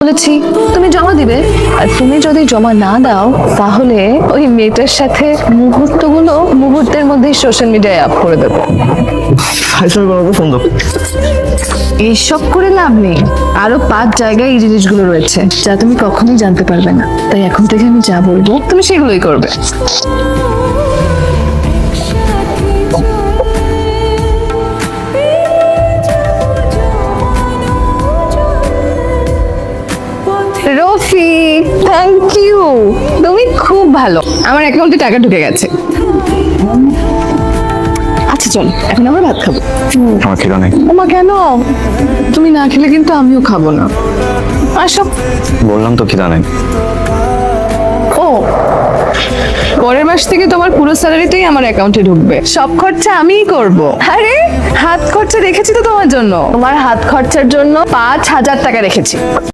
বলেছি তুমি জমা দিবে, আর তুমি যদি জমা না দাও তাহলে ওই মেয়েটার সাথে মুহূর্তের মধ্যেই সোশ্যাল মিডিয়ায় আপ করে দেবো। ফোন দাও। এইসব করে লাভ নেই, আরো 5 জায়গায় এই জিনিসগুলো রয়েছে যা তুমি কখনোই জানতে পারবে না। তাই এখন থেকে আমি যা বলবো তুমি সেগুলোই করবে। রফিক, থ্যাংক ইউ, তুমি খুব ভালো। আমার অ্যাকাউন্টে টাকা ঢুকে গেছে। আচ্ছা চল এখন আমরা ভাত খাবো। আমার খিদা নেই। ওমা কেন? তুমি না খেলে কিন্তু আমিও খাবো না। আসো। বললাম তো খিদা নেই। ও, পরের মাস থেকে তোমার পুরো স্যালারিটাই আমার অ্যাকাউন্টে ঢুকবে, সব খরচা আমিই করব। আরে হাত খরচা রেখেছি তো তোমার জন্য, তোমার হাত খরচার জন্য 5,000 টাকা রেখেছি।